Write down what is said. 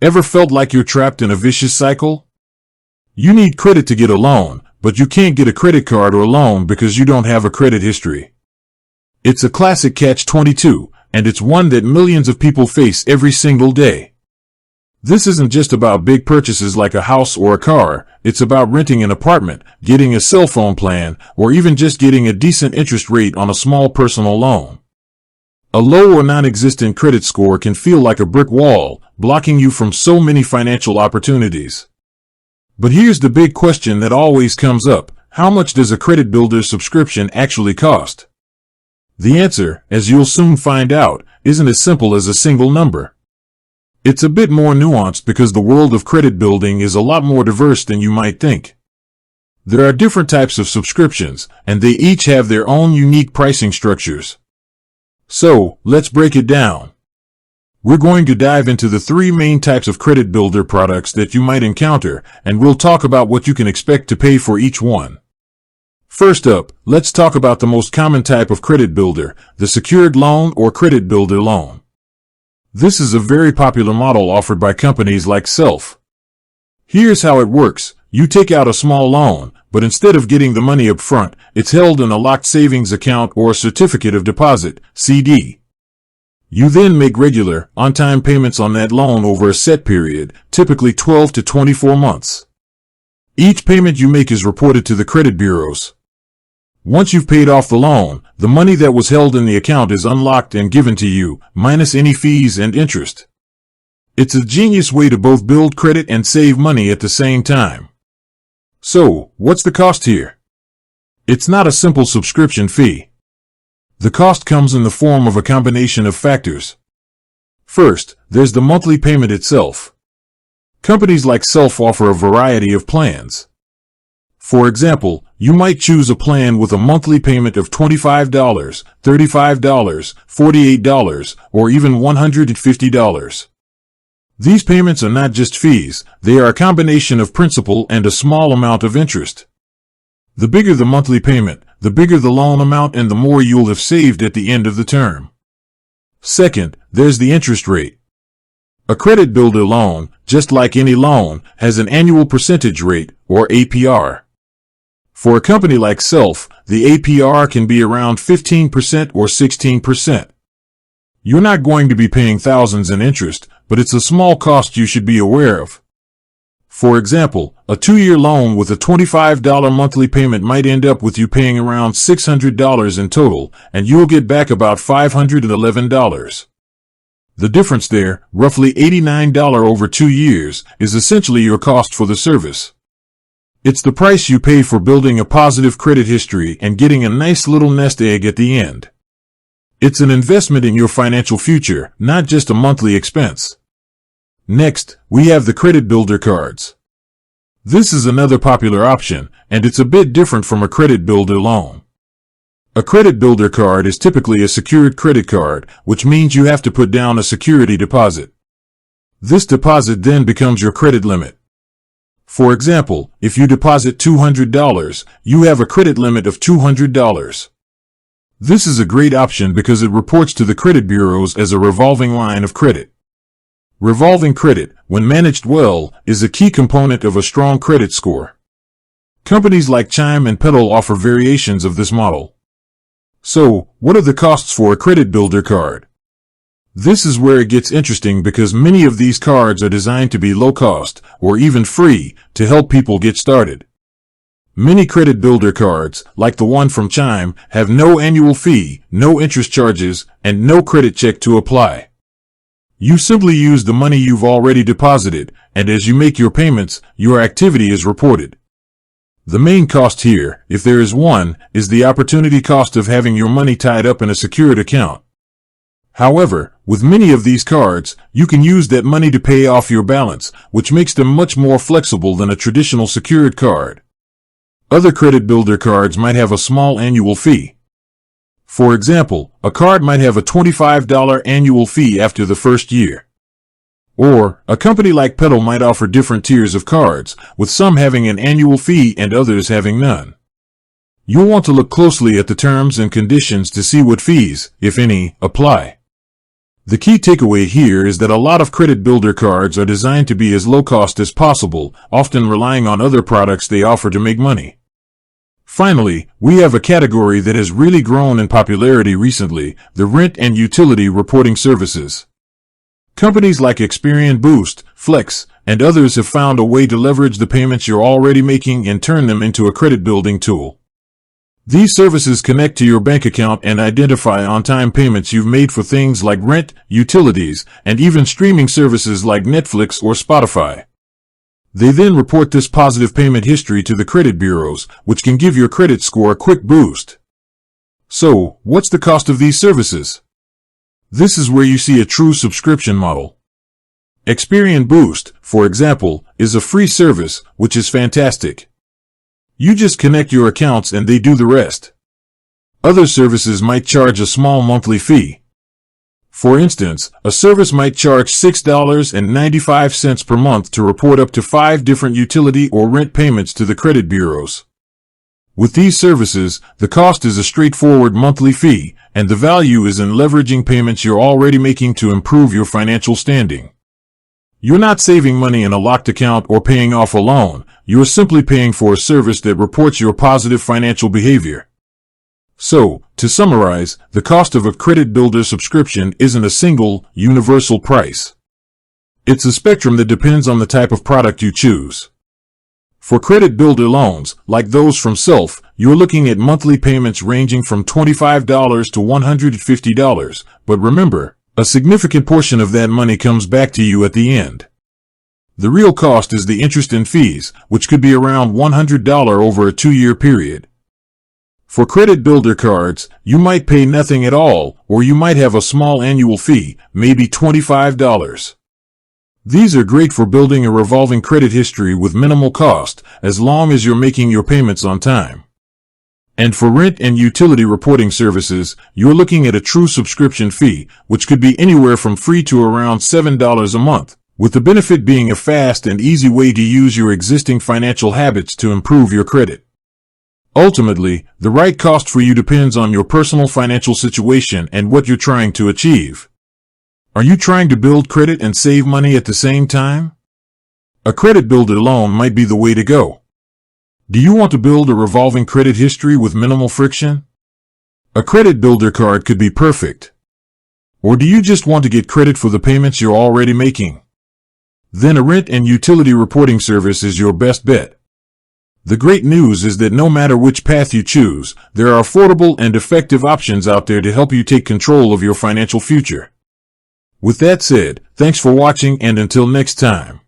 Ever felt like you're trapped in a vicious cycle? You need credit to get a loan, but you can't get a credit card or loan because you don't have a credit history. It's a classic catch-22, and it's one that millions of people face every single day. This isn't just about big purchases like a house or a car. It's about renting an apartment, getting a cell phone plan, or even just getting a decent interest rate on a small personal loan. A low or non-existent credit score can feel like a brick wall, blocking you from so many financial opportunities. But here's the big question that always comes up. How much does a credit builder subscription actually cost? The answer, as you'll soon find out, isn't as simple as a single number. It's a bit more nuanced because the world of credit building is a lot more diverse than you might think. There are different types of subscriptions, and they each have their own unique pricing structures. So, let's break it down. We're going to dive into the three main types of credit builder products that you might encounter, and we'll talk about what you can expect to pay for each one. First up, let's talk about the most common type of credit builder, the secured loan or credit builder loan. This is a very popular model offered by companies like Self. Here's how it works. You take out a small loan, but instead of getting the money up front, it's held in a locked savings account or a certificate of deposit, CD. You then make regular, on-time payments on that loan over a set period, typically 12 to 24 months. Each payment you make is reported to the credit bureaus. Once you've paid off the loan, the money that was held in the account is unlocked and given to you, minus any fees and interest. It's a genius way to both build credit and save money at the same time. So, what's the cost here? It's not a simple subscription fee. The cost comes in the form of a combination of factors. First, there's the monthly payment itself. Companies like Self offer a variety of plans. For example, you might choose a plan with a monthly payment of $25, $35, $48, or even $150. These payments are not just fees, they are a combination of principal and a small amount of interest. The bigger the monthly payment, the bigger the loan amount and the more you'll have saved at the end of the term. Second, there's the interest rate. A credit builder loan, just like any loan, has an annual percentage rate, or APR. For a company like Self, the APR can be around 15% or 16%. You're not going to be paying thousands in interest, but it's a small cost you should be aware of. For example, a 2-year loan with a $25 monthly payment might end up with you paying around $600 in total, and you'll get back about $511. The difference there, roughly $89 over 2 years, is essentially your cost for the service. It's the price you pay for building a positive credit history and getting a nice little nest egg at the end. It's an investment in your financial future, not just a monthly expense. Next, we have the credit builder cards. This is another popular option, and it's a bit different from a credit builder loan. A credit builder card is typically a secured credit card, which means you have to put down a security deposit. This deposit then becomes your credit limit. For example, if you deposit $200, you have a credit limit of $200. This is a great option because it reports to the credit bureaus as a revolving line of credit. Revolving credit, when managed well, is a key component of a strong credit score. Companies like Chime and Petal offer variations of this model. So, what are the costs for a credit builder card? This is where it gets interesting because many of these cards are designed to be low cost, or even free, to help people get started. Many credit builder cards, like the one from Chime, have no annual fee, no interest charges, and no credit check to apply. You simply use the money you've already deposited, and as you make your payments, your activity is reported. The main cost here, if there is one, is the opportunity cost of having your money tied up in a secured account. However, with many of these cards, you can use that money to pay off your balance, which makes them much more flexible than a traditional secured card. Other credit builder cards might have a small annual fee. For example, a card might have a $25 annual fee after the first year. Or, a company like Petal might offer different tiers of cards, with some having an annual fee and others having none. You'll want to look closely at the terms and conditions to see what fees, if any, apply. The key takeaway here is that a lot of credit builder cards are designed to be as low cost as possible, often relying on other products they offer to make money. Finally, we have a category that has really grown in popularity recently, the rent and utility reporting services. Companies like Experian Boost, Flex, and others have found a way to leverage the payments you're already making and turn them into a credit building tool. These services connect to your bank account and identify on-time payments you've made for things like rent, utilities, and even streaming services like Netflix or Spotify. They then report this positive payment history to the credit bureaus, which can give your credit score a quick boost. So, what's the cost of these services? This is where you see a true subscription model. Experian Boost, for example, is a free service, which is fantastic. You just connect your accounts and they do the rest. Other services might charge a small monthly fee. For instance, a service might charge $6.95 per month to report up to 5 different utility or rent payments to the credit bureaus. With these services, the cost is a straightforward monthly fee, and the value is in leveraging payments you're already making to improve your financial standing. You're not saving money in a locked account or paying off a loan. You're simply paying for a service that reports your positive financial behavior. So, to summarize, the cost of a credit builder subscription isn't a single, universal price. It's a spectrum that depends on the type of product you choose. For credit builder loans, like those from Self, you're looking at monthly payments ranging from $25 to $150, but remember, a significant portion of that money comes back to you at the end. The real cost is the interest and fees, which could be around $100 over a 2-year period. For credit builder cards, you might pay nothing at all, or you might have a small annual fee, maybe $25. These are great for building a revolving credit history with minimal cost, as long as you're making your payments on time. And for rent and utility reporting services, you're looking at a true subscription fee, which could be anywhere from free to around $7 a month, with the benefit being a fast and easy way to use your existing financial habits to improve your credit. Ultimately, the right cost for you depends on your personal financial situation and what you're trying to achieve. Are you trying to build credit and save money at the same time? A credit builder loan might be the way to go. Do you want to build a revolving credit history with minimal friction? A credit builder card could be perfect. Or do you just want to get credit for the payments you're already making? Then a rent and utility reporting service is your best bet. The great news is that no matter which path you choose, there are affordable and effective options out there to help you take control of your financial future. With that said, thanks for watching, and until next time.